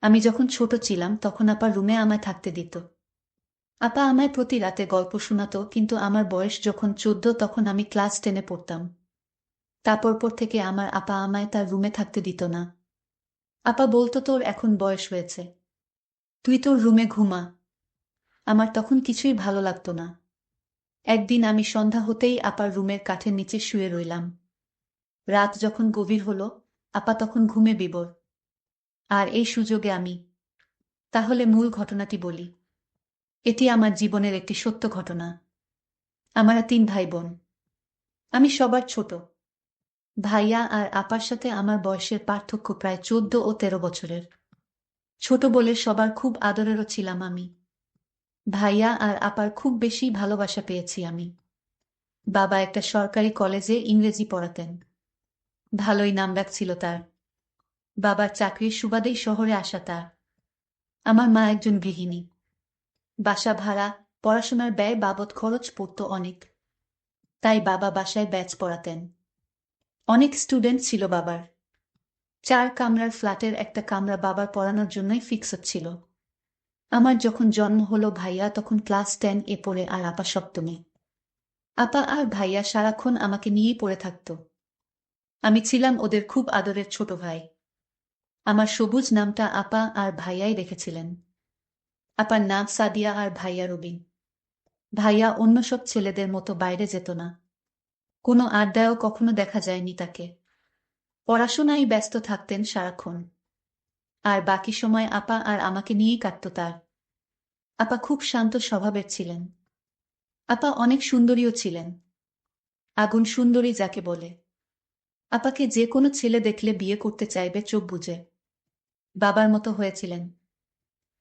আমি যখন ছোট ছিলাম তখন আপা রুমে আমায় থাকতে দিত। আপা আমায় প্রতি রাতে গল্প শোনাতো, কিন্তু আমার বয়স যখন 14 তখন আমি ক্লাস 10-এ পড়তাম। তারপর পর থেকে আমার আপা আমায় তার রুমে থাকতে দিত না। আপা বলতো, তোর এখন বয়স হয়েছে, তুই তোর রুমে ঘুমা। আমার তখন কিছুই ভালো লাগতো না। একদিন আমি সন্ধ্যা হতেই আপার রুমের কাঠের নিচে শুয়ে রইলাম। রাত যখন গভীর হলো, আপা তখন ঘুমে বিভোর। আর এই সুযোগে আমি, তাহলে মূল ঘটনাটি বলি। এটি আমার জীবনের একটি সত্য ঘটনা। আমরা 3 ভাই বোন। আমি সবার ছোট। ভাইয়া আর আপার সাথে আমার বয়সের পার্থক্য প্রায় 14 ও 13 বছরের। ছোট বলে সবার খুব আদরেরও ছিলাম আমি। ভাইয়া আর আপার খুব বেশি ভালোবাসা পেয়েছি আমি। বাবা একটা সরকারি কলেজে ইংরেজি পড়াতেন। ভালোই নামডাক ছিল তার। বাবার চাকরির সুবাদেই শহরে আসা তার। আমার মা একজন গৃহিণী। বাসা ভাড়া, পড়াশোনার ব্যয় বাবদ খরচ পড়ত অনেক। তাই বাবা বাসায় ব্যাচ পড়াতেন। অনেক স্টুডেন্ট ছিল বাবার। 4 কামরার ফ্ল্যাটের একটা কামরা বাবার পড়ানোর জন্যই ফিক্সড ছিল। আমার যখন জন্ম হলো ভাইয়া তখন ক্লাস 10-এ পড়ে আর আপা সপ্তমে। আপা আর ভাইয়া সারাক্ষণ আমাকে নিয়েই পড়ে থাকত। আমি ছিলাম ওদের খুব আদরের ছোট ভাই। আমার সবুজ নামটা আপা আর ভাইয়াই রেখেছিলেন। আপার নাম সাদিয়া আর ভাইয়া রবিন। ভাইয়া অন্য সব ছেলেদের মতো বাইরে যেত না। কোনো আড্ডায়ও কখনো দেখা যায়নি তাকে। পড়াশোনায় ব্যস্ত থাকতেন সারাক্ষণ। আর বাকি সময় আপা আর আমাকে নিয়েই কাটত তার। আপা খুব শান্ত স্বভাবের ছিলেন। আপা অনেক সুন্দরীও ছিলেন। আগুন সুন্দরী যাকে বলে। আপাকে যে কোনো ছেলে দেখলে বিয়ে করতে চাইবে চোখ বুজে। বাবার মতো হয়েছিলেন।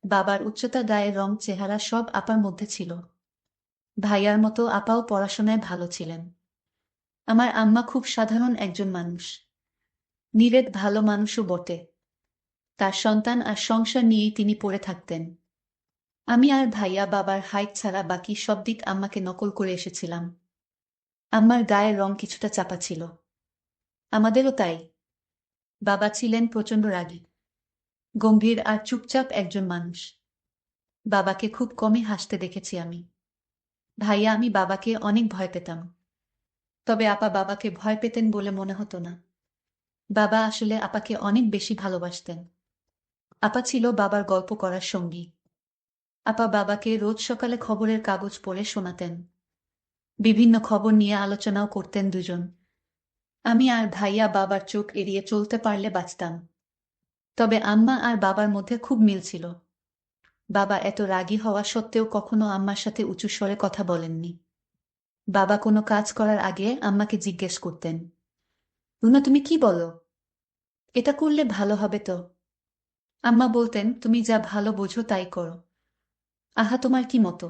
বাবার উচ্চতা, গায়ের রং, চেহারা সব আপার মধ্যে ছিল। ভাইয়ার মতো আপাও পড়াশোনায় ভালো ছিলেন। আমার আম্মা খুব সাধারণ একজন মানুষ। নিরেট ভালো মানুষও বটে। তার সন্তান আর সংসার নিয়েই তিনি পড়ে থাকতেন। আমি আর ভাইয়া বাবার হাইট ছাড়া বাকি সব দিক আম্মাকে নকল করে এসেছিলাম। আম্মার গায়ের রং কিছুটা চাপা ছিল। আমাদেরও তাই। বাবা ছিলেন প্রচণ্ড রাগী, গম্ভীর আর চুপচাপ একজন মানুষ। বাবাকে খুব কমই হাসতে দেখেছি আমি। ভাইয়া আমি বাবাকে অনেক ভয় পেতাম। তবে আপা বাবাকে ভয় পেতেন বলে মনে হতো না। বাবা আসলে আপাকে অনেক বেশি ভালোবাসতেন। আপা ছিল বাবার গল্প করার সঙ্গী। আপা বাবাকে রোজ সকালে খবরের কাগজ পড়ে শোনাতেন। বিভিন্ন খবর নিয়ে আলোচনাও করতেন দুজন। আমি আর ভাইয়া বাবার চোখ এড়িয়ে চলতে পারলে বাঁচতাম। তবে আম্মা আর বাবার মধ্যে খুব মিল ছিল। বাবা এত রাগী হওয়া সত্ত্বেও কখনো আম্মার সাথে উঁচু স্বরে কথা বলেননি। বাবা কোনো কাজ করার আগে আম্মাকে জিজ্ঞেস করতেন, রুনা তুমি কি বলো? এটা করলে ভালো হবে তো? আম্মা বলতেন, তুমি যা ভালো বোঝো তাই করো। আহা, তোমার কি মতো?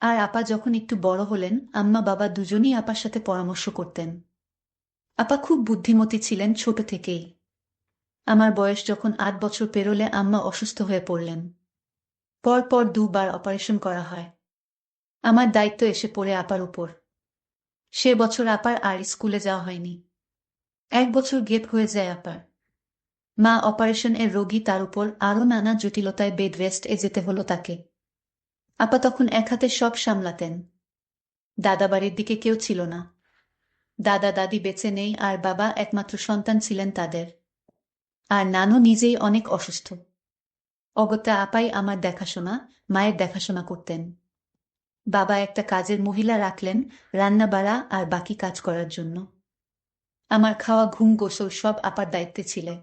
আর আপা যখন একটু বড় হলেন, আম্মা বাবা দুজনেই আপার সাথে পরামর্শ করতেন। আপা খুব বুদ্ধিমতী ছিলেন ছোট থেকেই। আমার বয়স যখন 8 বছর পেরোলে আম্মা অসুস্থ হয়ে পড়লেন। পরপর 2 বার অপারেশন করা হয়। আমার দায়িত্ব এসে পড়ে আপার উপর। সে বছর আপার আর স্কুলে যাওয়া হয়নি। 1 বছর গেপ হয়ে যায় আপার। মা অপারেশন এর রোগী, তার উপর আরও নানা জটিলতায় বেড রেস্ট-এ যেতে হলো তাকে। আপা তখন এক হাতে সব সামলাতেন। দাদাবাড়ির দিকে কেউ ছিল না। দাদা দাদি বেঁচে নেই আর বাবা একমাত্র সন্তান ছিলেন তাদের। আর নানু নিজেই অনেক অসুস্থ। অগত্যা আপাই আমার দেখাশোনা, মায়ের দেখাশোনা করতেন। বাবা একটা কাজের মহিলা রাখলেন, রান্না বাড়া আর বাকি কাজ করার জন্য। আমার খাওয়া, ঘুম, গোসল সব আপার দায়িত্বে ছিলে।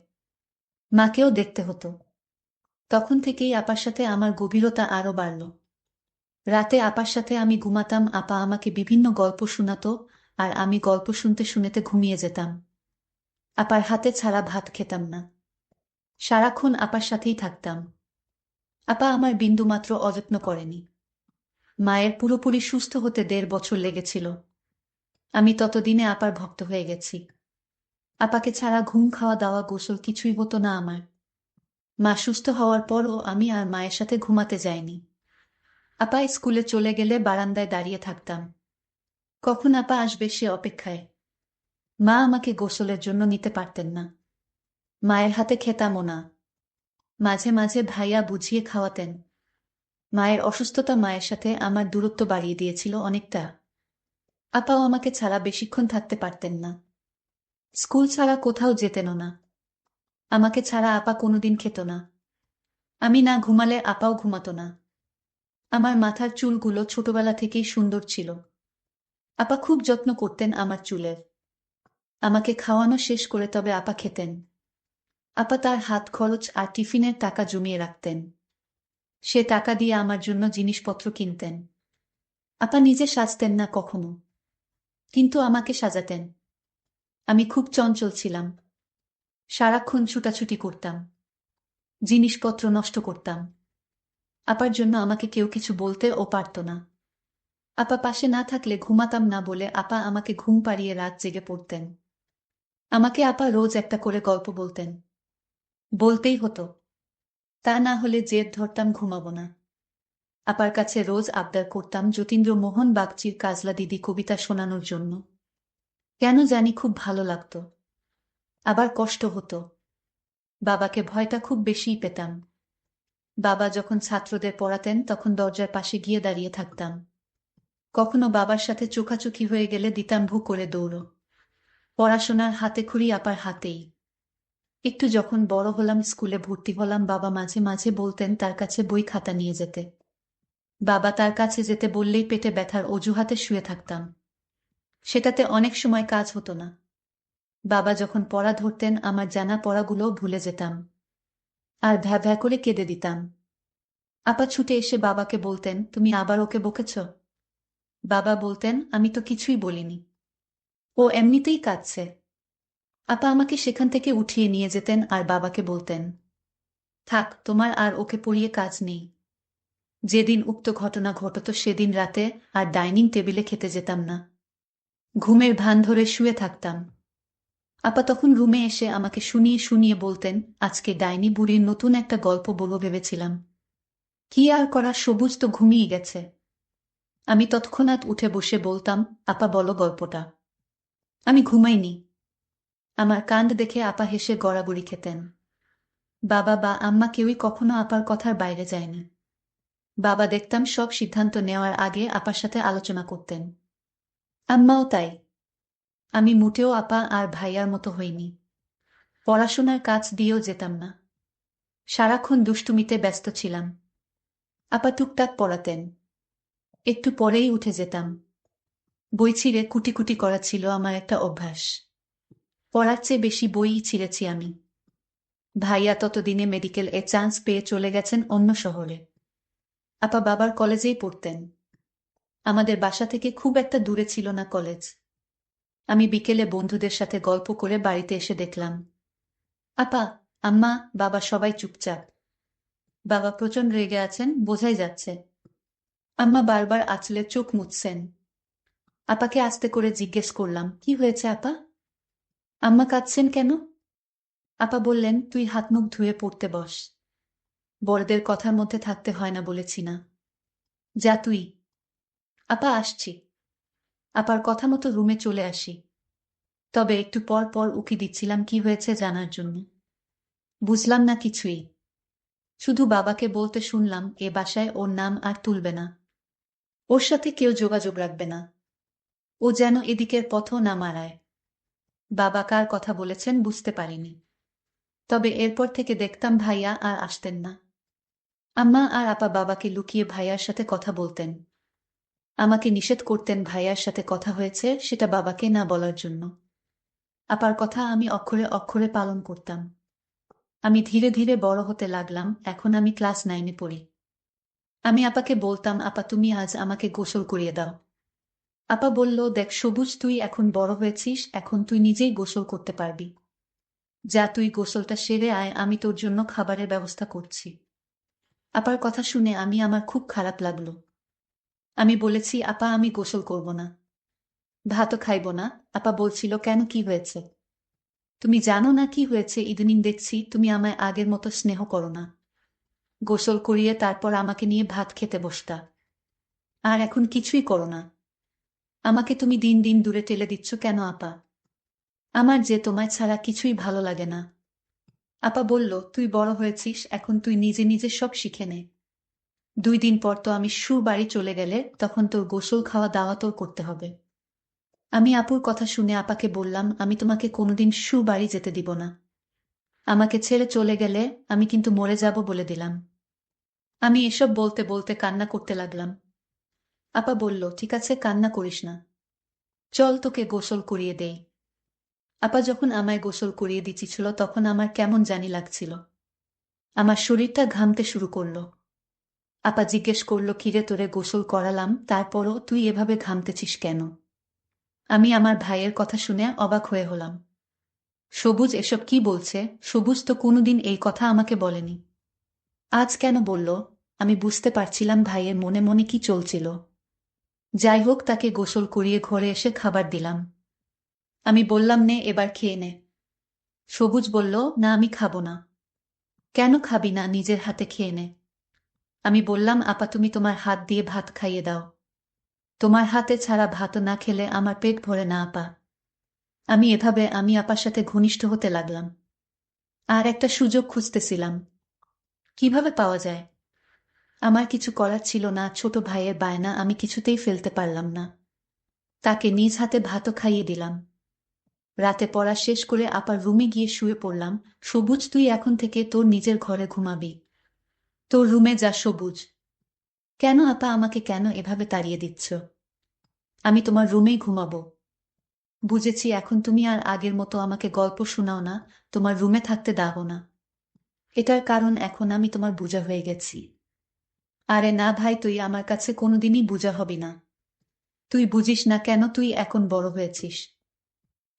মাকেও দেখতে হতো। তখন থেকেই আপার সাথে আমার গভীরতা আরো বাড়ল। রাতে আপার সাথে আমি ঘুমাতাম, আপা আমাকে বিভিন্ন গল্প শোনাতো, আর আমি গল্প শুনতে শুনতে ঘুমিয়ে যেতাম। আপার হাতে ছাড়া ভাত খেতাম না। সারাক্ষণ আপার সাথেই থাকতাম। আপা আমার বিন্দুমাত্র অযত্ন করেনি। মায়ের পুরোপুরি সুস্থ হতে 1.5 বছর লেগেছিল। আমি ততদিনে আপার ভক্ত হয়ে গেছি। আপাকে ছাড়া ঘুম, খাওয়া দাওয়া, গোসল কিছুই হতো না আমার। মা সুস্থ হওয়ার পরও আমি আর মায়ের সাথে ঘুমাতে যাইনি। আপা স্কুলে চলে গেলে বারান্দায় দাঁড়িয়ে থাকতাম। কখন আপা আসবে সে অপেক্ষায়। মা আমাকে গোসলের জন্য নিতে পারতেন না। মায়ের হাতে খেতামও না। মাঝে মাঝে ভাইয়া বুঝিয়ে খাওয়াতেন। মায়ের অসুস্থতা মায়ের সাথে আমার দূরত্ব বাড়িয়ে দিয়েছিল অনেকটা। আপাও আমাকে ছাড়া বেশিক্ষণ থাকতে পারতেন না। স্কুল ছাড়া কোথাও যেতেনও না। আমাকে ছাড়া আপা কোনোদিন খেত না। আমি না ঘুমালে আপাও ঘুমাতো না। আমার মাথার চুলগুলো ছোটবেলা থেকেই সুন্দর ছিল। আপা খুব যত্ন করতেন আমার চুলের। আমাকে খাওয়ানো শেষ করে তবে আপা খেতেন। আপা তার হাত খরচ আর টিফিনের টাকা জমিয়ে রাখতেন। সে টাকা দিয়ে আমার জন্য জিনিসপত্র কিনতেন। আপা নিজে সাজতেন না কখনো, কিন্তু আমাকে সাজাতেন। আমি খুব চঞ্চল ছিলাম। সারাক্ষণ ছুটাছুটি করতাম, জিনিসপত্র নষ্ট করতাম। আপার জন্য আমাকে কেউ কিছু বলতে ও পারত না। আপা পাশে না থাকলে ঘুমাতাম না বলে আপা আমাকে ঘুম পাড়িয়ে রাত জেগে পড়তেন। আমাকে আপা রোজ একটা করে গল্প বলতেন। বলতেই হতো, তা না হলে জেদ ধরতাম ঘুমাবো না। আপার কাছে রোজ আবদার করতাম যতীন্দ্র মোহন বাগচির কাজলা দিদি কবিতা শোনানোর জন্য। কেন জানি খুব ভালো লাগতো, আবার কষ্ট হতো। বাবাকে ভয়টা খুব বেশিই পেতাম। বাবা যখন ছাত্রদের পড়াতেন তখন দরজার পাশে গিয়ে দাঁড়িয়ে থাকতাম। কখনো বাবার সাথে চোখাচোখি হয়ে গেলে দিতাম ভু করে দৌড়। পড়াশোনার হাতেখড়ি আপার হাতেই। একটু যখন বড় হলাম, স্কুলে ভর্তি হলাম, বাবা মাঝে মাঝে বলতেন তার কাছে বই খাতা নিয়ে যেতে। বাবা তার কাছে যেতে বললেই পেটে ব্যথার অজুহাতে শুয়ে থাকতাম। সেটাতে অনেক সময় কাজ হতো না। বাবা যখন পড়া ধরতেন আমার জানা পড়াগুলোও ভুলে যেতাম, আর ভ্যা ভ্যা করে কেঁদে দিতাম। আপা ছুটে এসে বাবাকে বলতেন, তুমি আবার ওকে বকেছ? বাবা বলতেন, আমি তো কিছুই বলিনি, ও এমনিতেই কাঁদছে। আপা আমাকে সেখান থেকে উঠিয়ে নিয়ে যেতেন আর বাবাকে বলতেন, থাক, তোমার আর ওকে পড়িয়ে কাজ নেই। যেদিন উক্ত ঘটনা ঘটত সেদিন রাতে আর ডাইনিং টেবিলে খেতে যেতাম না। ঘুমের ভান ধরে শুয়ে থাকতাম। আপা তখন রুমে এসে আমাকে শুনিয়ে শুনিয়ে বলতেন, আজকে ডাইনি বুড়ির নতুন একটা গল্প বলবো ভেবেছিলাম। কি আর করা, সবুজ তো ঘুমিয়ে গেছে। আমি তৎক্ষণাৎ উঠে বসে বলতাম, আপা বলো গল্পটা। আমি ঘুমাইনি। আমার কাণ্ড দেখে আপা হেসে গড়াগড়ি খেতেন। বাবা বা আম্মা কেউই কখনো আপার কথার বাইরে যায়নি। বাবা দেখতাম সব সিদ্ধান্ত নেওয়ার আগে আপার সাথে আলোচনা করতেন। আম্মাও তাই। আমি মোটেও আপা আর ভাইয়ার মতো হইনি। পড়াশোনার কাজ দিয়েও যেতাম না। সারাক্ষণ দুষ্টুমিতে ব্যস্ত ছিলাম। আপা টুকটাক পড়াতেন। একটু পরেই উঠে যেতাম। বই ছিঁড়ে কুটি কুটি করা ছিল আমার একটা অভ্যাস। পড়ার চেয়ে বেশি বইই ছিঁড়েছি আমি। ভাইয়া ততদিনে মেডিকেল এ চান্স পেয়ে চলে গেছেন অন্য শহরে। আপা বাবার কলেজেই পড়তেন। আমাদের বাসা থেকে খুব একটা দূরে ছিল না কলেজ। আমি বিকেলে বন্ধুদের সাথে গল্প করে বাড়িতে এসে দেখলাম, আপা, আম্মা, বাবা সবাই চুপচাপ। বাবা প্রচণ্ড রেগে আছেন, বোঝাই যাচ্ছে। আম্মা বারবার আঁচলে চোখ মুছছেন। আপাকে আস্তে করে জিজ্ঞেস করলাম, কি হয়েছে আপা? আম্মা কাঁদছেন কেন? আপা বললেন, তুই হাত মুখ ধুয়ে পড়তে বস। বড়দের কথার মধ্যে থাকতে হয় না বলেছি না। যা তুই। আপা, আসছি। আপার কথা মতো রুমে চলে আসি। তবে একটু পর পর উকি দিচ্ছিলাম কি হয়েছে জানার জন্য। বুঝলাম না কিছুই। শুধু বাবাকে বলতে শুনলাম, এ বাসায় ওর নাম আর তুলবে না। ওর সাথে কেউ যোগাযোগ রাখবে না। ও যেন এদিকের পথও না মারায়। বাবা কার কথা বলেছেন বুঝতে পারিনি। তবে এরপর থেকে দেখতাম ভাইয়া আর আসতেন না। আম্মা আর আপা বাবাকে লুকিয়ে ভাইয়ার সাথে কথা বলতেন। আমাকে নিষেধ করতেন ভাইয়ার সাথে কথা হয়েছে সেটা বাবাকে না বলার জন্য। আপার কথা আমি অক্ষরে অক্ষরে পালন করতাম। আমি ধীরে ধীরে বড় হতে লাগলাম, এখন আমি ক্লাস 9-এ পড়ি। আমি আপাকে বলতাম, আপা তুমি আজ আমাকে গোসল করিয়ে দাও। আপা বলল, দেখ সবুজ, তুই এখন বড় হয়েছিস, এখন তুই নিজেই গোসল করতে পারবি। যা, তুই গোসলটা সেরে আয়, আমি তোর জন্য খাবারের ব্যবস্থা করছি। আপার কথা শুনে আমার খুব খারাপ লাগলো। আমি বলেছি, আপা আমি গোসল করব না, ভাতও খাইব না। আপা বলছিল, কেন, কি হয়েছে? তুমি জানো না কি হয়েছে, ইদানিং দেখছি তুমি আমায় আগের মতো স্নেহ করো না। গোসল করিয়ে তারপর আমাকে নিয়ে ভাত খেতে বসতা, আর এখন কিছুই করো না। আমাকে তুমি দিন দিন দূরে ঠেলে দিচ্ছ কেন আপা? আমার যে তোমায় ছাড়া কিছুই ভালো লাগে না। আপা বলল, তুই বড় হয়েছিস, এখন তুই নিজে নিজে সব শিখে নে। 2 দিন পর তো আমি বাড়ি চলে গেলে তখন তোর গোসল খাওয়া দাওয়া তোর করতে হবে। আমি আপুর কথা শুনে আপাকে বললাম, আমি তোমাকে কোনোদিন বাড়ি যেতে দিব না। আমাকে ছেড়ে চলে গেলে আমি কিন্তু মরে যাব বলে দিলাম। আমি এসব বলতে বলতে কান্না করতে লাগলাম। আপা বলল, ঠিক আছে, কান্না করিস না, চল তোকে গোসল করিয়ে দেই। আপা যখন আমায় গোসল করিয়ে দিচ্ছিল তখন আমার কেমন জানি লাগছিল। আমার শরীরটা ঘামতে শুরু করলো। আপা জিজ্ঞেস করল, কিরে তোরে গোসল করালাম, তারপরও তুই এভাবে ঘামতেছিস কেন? আমি আমার ভাইয়ের কথা শুনে অবাক হয়ে হলাম। সবুজ এসব কি বলছে? সবুজ তো কোনোদিন এই কথা আমাকে বলেনি। আজ কেন বলল? আমি বুঝতে পারছিলাম ভাইয়ের মনে মনে কি চলছিল। যাই হোক, তাকে গোসল করিয়ে ঘরে এসে খাবার দিলাম। আমি বললাম, নে এবার খেয়ে নে। সবুজ বলল, না আমি খাবো না। কেন খাবি না? নিজের হাতে খেয়ে নে। আমি বললাম, আপা তুমি তোমার হাত দিয়ে ভাত খাইয়ে দাও। তোমার হাতে ছাড়া ভাত না খেলে আমার পেট ভরে না আপা। আমি আপার সাথে ঘনিষ্ঠ হতে লাগলাম। আর একটা সুযোগ খুঁজতেছিলাম, কিভাবে পাওয়া যায়। আমার কিছু করার ছিল না, ছোট ভাইয়ের বায়না আমি কিছুতেই ফেলতে পারলাম না। তাকে নিজ হাতে ভাতও খাইয়ে দিলাম। রাতে পড়া শেষ করে আপার রুমে গিয়ে শুয়ে পড়লাম। সবুজ, তুই এখন থেকে তোর নিজের ঘরে ঘুমাবি। তোর রুমে যা সবুজ। কেন আপা, আমাকে কেন এভাবে তাড়িয়ে দিচ্ছ? আমি তোমার রুমেই ঘুমাবো। বুঝেছি, এখন তুমি আর আগের মতো আমাকে গল্প শোনাও না, তোমার রুমে থাকতে দাও না। এটার কারণ এখন আমি তোমার বোঝা হয়ে গেছি। আরে না ভাই, তুই আমার কাছে কোনোদিনই বোঝা হবি না। তুই বুঝিস না কেন, তুই এখন বড় হয়েছিস।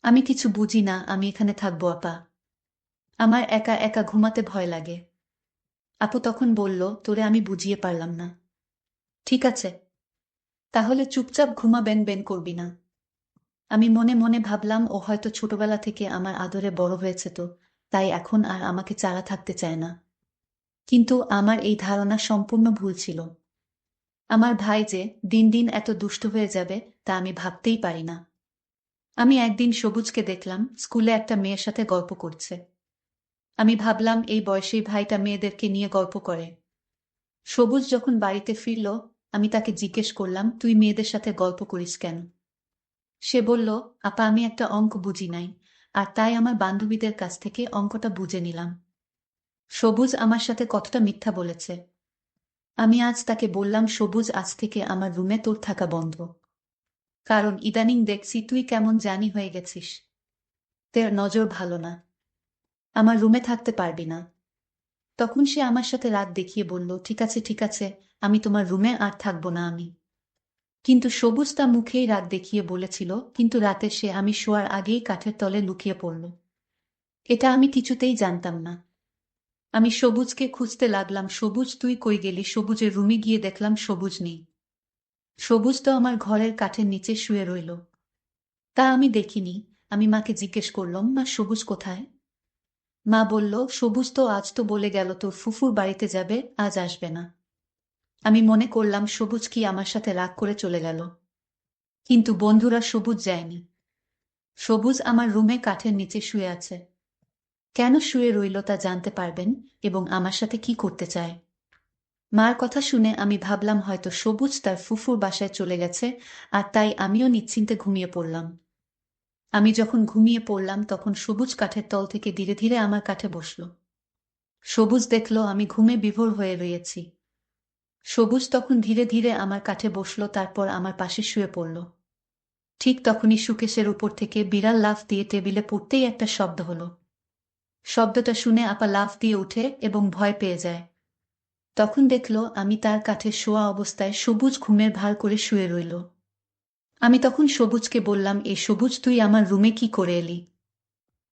আমি কিছু বুঝি না, আমি এখানে থাকবো আপা। আমার একা একা ঘুমাতে ভয় লাগে। আপু তখন বলল, তোরে আমি বুঝিয়ে পারলাম না। ঠিক আছে, তাহলে চুপচাপ ঘুমাবেন, বেন করবি না। আমি মনে মনে ভাবলাম, ও হয়তো ছোটবেলা থেকে আমার আদরে বড় হয়েছে, তো তাই এখন আর আমাকে ছাড়া থাকতে চায় না। কিন্তু আমার এই ধারণা সম্পূর্ণ ভুল ছিল। আমার ভাই যে দিন দিন এত দুষ্ট হয়ে যাবে তা আমি ভাবতেই পারি না। আমি একদিন সবুজকে দেখলাম স্কুলে একটা মেয়ের সাথে গল্প করছে। আমি ভাবলাম, এই বয়সেই ভাইটা মেয়েদেরকে নিয়ে গল্প করে। সবুজ যখন বাড়িতে ফিরল, আমি তাকে জিজ্ঞেস করলাম, তুই মেয়েদের সাথে গল্প করিস কেন? সে বলল, আপা আমি একটা অঙ্ক বুঝি নাই, আর তাই আমার বান্ধবীদের কাছ থেকে অঙ্কটা বুঝে নিলাম। সবুজ আমার সাথে কতটা মিথ্যা বলেছে। আমি আজ তাকে বললাম, সবুজ আজ থেকে আমার রুমে তোর থাকা বন্ধ। কারণ ইদানিং দেখছি তুই কেমন জানি হয়ে গেছিস। তোর নজর ভালো না। আমার রুমে থাকতে পারবি না। তখন সে আমার সাথে রাগ দেখিয়ে বলল, ঠিক আছে ঠিক আছে, আমি তোমার রুমে আর থাকবো না আমি। কিন্তু সবুজ তা মুখেই রাগ দেখিয়ে বলেছিল, কিন্তু রাতে সে আমি শোয়ার আগেই কাঠের তলে লুকিয়ে পড়ল। এটা আমি কিছুতেই জানতাম না। আমি সবুজকে খুঁজতে লাগলাম, সবুজ তুই কই গেলি? সবুজের রুমে গিয়ে দেখলাম সবুজ নেই। সবুজ তো আমার ঘরের কাঠের নিচে শুয়ে রইল। তা আমি দেখিনি। আমি মাকে জিজ্ঞেস করলাম, মা সবুজ কোথায়? মা বলল, সবুজ তো আজ তো বলে গেল তোর ফুফুর বাড়িতে যাবে, আজ আসবে না। আমি মনে করলাম সবুজ কি আমার সাথে রাগ করে চলে গেল। কিন্তু বন্ধুরা, সবুজ যায়নি। সবুজ আমার রুমে কাঠের নিচে শুয়ে আছে। কেন শুয়ে রইল তা জানতে পারবেন, এবং আমার সাথে কি করতে চায়। মার কথা শুনে আমি ভাবলাম হয়তো সবুজ তার ফুফুর বাসায় চলে গেছে, আর তাই আমিও নিশ্চিন্তে ঘুমিয়ে পড়লাম। আমি যখন ঘুমিয়ে পড়লাম তখন সবুজ কাঠের তল থেকে ধীরে ধীরে আমার কাঠে বসল। সবুজ দেখল আমি ঘুমে বিভোর হয়ে রয়েছি। সবুজ তখন ধীরে ধীরে আমার কাঠে বসল, তারপর আমার পাশে শুয়ে পড়ল। ঠিক তখনই সুকেশের উপর থেকে বিড়াল লাফ দিয়ে টেবিলে পড়তেই একটা শব্দ হলো। শব্দটা শুনে আপা লাফ দিয়ে উঠে এবং ভয় পেয়ে যায়। তখন দেখল আমি তার কাঠে শোয়া অবস্থায়, সবুজ ঘুমের ভার করে শুয়ে রইল। আমি তখন সবুজকে বললাম, এ সবুজ, তুই আমার রুমে কি করে এলি?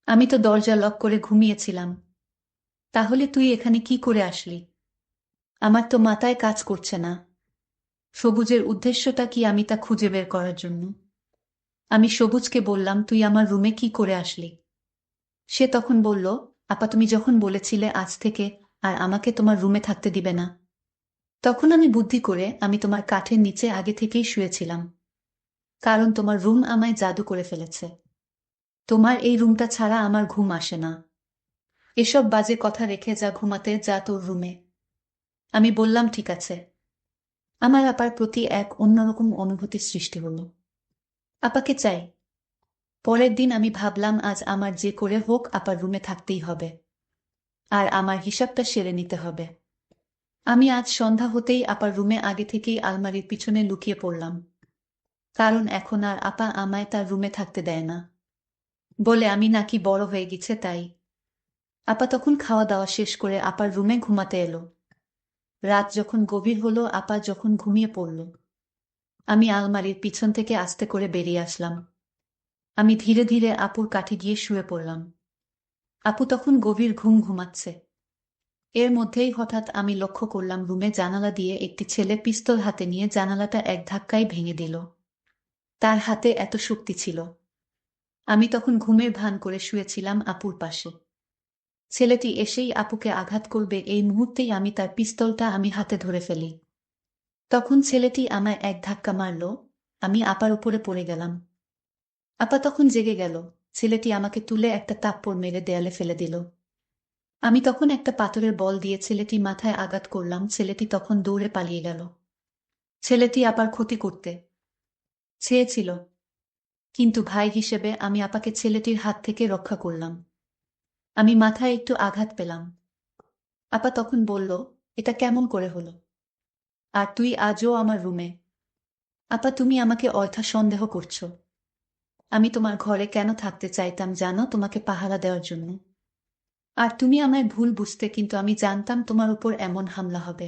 আমি তো দরজা লক করে ঘুমিয়েছিলাম। তাহলে তুই এখানে কি করে আসলি? আমার তো মাথায় কাজ করছে না। সবুজের উদ্দেশ্যটা কি আমি তা খুঁজে বের করার জন্য। আমি সবুজকে বললাম, তুই আমার রুমে কি করে আসলি? সে তখন বলল, আপা তুমি যখন বলেছিলে আজ থেকে আর আমাকে তোমার রুমে থাকতে দিবে না, তখন আমি বুদ্ধি করে আমি তোমার কাঠের নিচে আগে থেকেই শুয়েছিলাম। কারণ তোমার রুম আমায় জাদু করে ফেলেছে। তোমার এই রুমটা ছাড়া আমার ঘুম আসে না। এসব বাজে কথা রেখে যা ঘুমাতে, যা তোর রুমে। আমি বললাম ঠিক আছে। আমার আপার প্রতি এক অন্যরকম অনুভূতি সৃষ্টি হলো। আপাকে চাই। পরের দিন আমি ভাবলাম আজ আমার যে করে হোক আপার রুমে থাকতেই হবে। আর আমার হিসাবটা সেরে নিতে হবে। আমি আজ সন্ধ্যা হতেই আপার রুমে আগে থেকেই আলমারির পিছনে লুকিয়ে পড়লাম। কারণ এখন আর আপা আমায় তার রুমে থাকতে দেয় না। বলে আমি নাকি বড় হয়ে গেছে তাই। আপা তখন খাওয়া দাওয়া শেষ করে আপার রুমে ঘুমাতে এলো। রাত যখন গভীর হলো, আপা যখন ঘুমিয়ে পড়ল, আমি আলমারির পিছন থেকে আস্তে করে বেরিয়ে আসলাম। আমি ধীরে ধীরে আপুর কাছে গিয়ে শুয়ে পড়লাম। আপু তখন গভীর ঘুম ঘুমাচ্ছে। এর মধ্যেই হঠাৎ আমি লক্ষ্য করলাম রুমে জানালা দিয়ে একটি ছেলে পিস্তল হাতে নিয়ে জানালাটা এক ধাক্কায় ভেঙে দিল। তার হাতে এত শক্তি ছিল। আমি তখন ঘুমের ভান করে শুয়েছিলাম আপুর পাশে। ছেলেটি এসেই আপুকে আঘাত করবে এই মুহূর্তেই আমি তার পিস্তলটা আমি হাতে ধরে ফেলি। তখন ছেলেটি আমায় এক ধাক্কা মারল। আমি আপার উপরে পড়ে গেলাম। আপা তখন জেগে গেল। ছেলেটি আমাকে তুলে একটা থাপ্পড় মেরে দেয়ালে ফেলে দিল। আমি তখন একটা পাথরের বল দিয়ে ছেলেটি মাথায় আঘাত করলাম। ছেলেটি তখন দৌড়ে পালিয়ে গেল। ছেলেটি আপার ক্ষতি করতে চেয়েছিল, কিন্তু ভাই হিসেবে আমি আপাকে ছেলেটির হাত থেকে রক্ষা করলাম। আমি মাথায় একটু আঘাত পেলাম। আপা তখন বলল, এটা কেমন করে হলো? আর তুই আজও আমার রুমে? আপা তুমি আমাকে অযথা সন্দেহ করছো। আমি তোমার ঘরে কেন থাকতে চাইতাম জানো? তোমাকে পাহারা দেওয়ার জন্য। আর তুমি আমায় ভুল বুঝতে, কিন্তু আমি জানতাম তোমার উপর এমন হামলা হবে।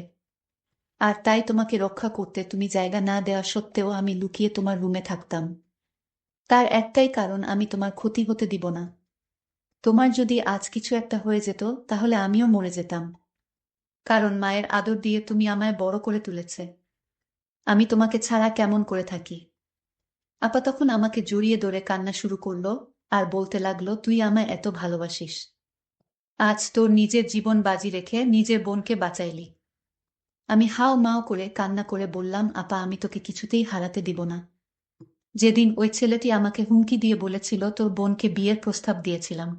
আর তাই তোমাকে রক্ষা করতে তুমি জায়গা না দেওয়া সত্ত্বেও আমি লুকিয়ে তোমার রুমে থাকতাম। তার একটাই কারণ, আমি তোমার ক্ষতি হতে দিব না। তোমার যদি আজ কিছু একটা হয়ে যেত তাহলে আমিও মরে যেতাম। কারণ মায়ের আদর দিয়ে তুমি আমায় বড় করে তুলেছে। আমি তোমাকে ছাড়া কেমন করে থাকি? আপা তখন আমাকে জড়িয়ে ধরে কান্না শুরু করলো আর বলতে লাগলো, তুই আমায় এত ভালোবাসিস, আজ তোর নিজের জীবন বাজি রেখে নিজের বোনকে বাঁচাইলি। আমি হাও মাও করে কান্না করে বললাম, আপা আমি তোকে কিছুতেই হারাতে দিব না। যেদিন ওই ছেলেটি আমাকে হুমকি দিয়ে বলেছিল তোর বোনকে বিয়ের প্রস্তাব দিয়েছিলাম,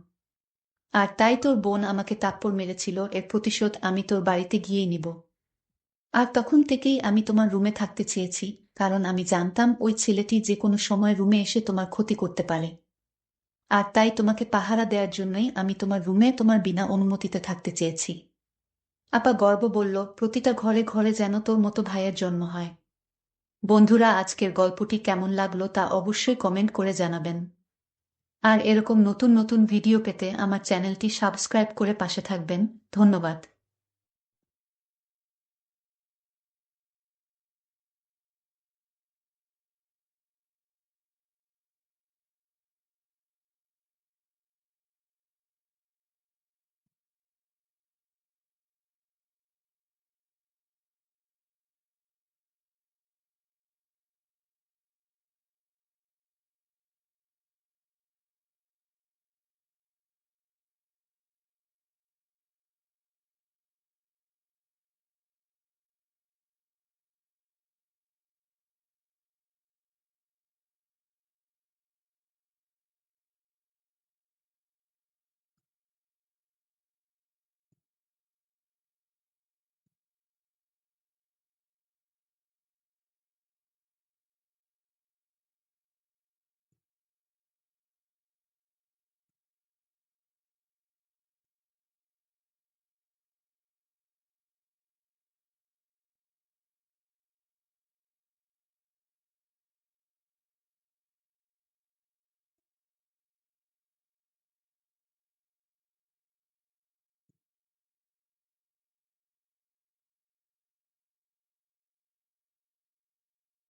আর তাই তোর বোন আমাকে থাপ্পড় মেরেছিল, এর প্রতিশোধ আমি তোর বাড়িতে গিয়েই নিব। আর তখন থেকেই আমি তোমার রুমে থাকতে চেয়েছি, কারণ আমি জানতাম ওই ছেলেটি যে কোনো সময় রুমে এসে তোমার ক্ষতি করতে পারে। আর তাই তোমাকে পাহারা দেওয়ার জন্যই আমি তোমার রুমে তোমার বিনা অনুমতিতে থাকতে চেয়েছি। আপা গর্ব বলল, প্রতিটা ঘরে ঘরে যেন তোর মতো ভাইয়ের জন্ম হয়। বন্ধুরা, আজকের গল্পটি কেমন লাগলো তা অবশ্যই কমেন্ট করে জানাবেন। আর এরকম নতুন নতুন ভিডিও পেতে আমার চ্যানেলটি সাবস্ক্রাইব করে পাশে থাকবেন। ধন্যবাদ।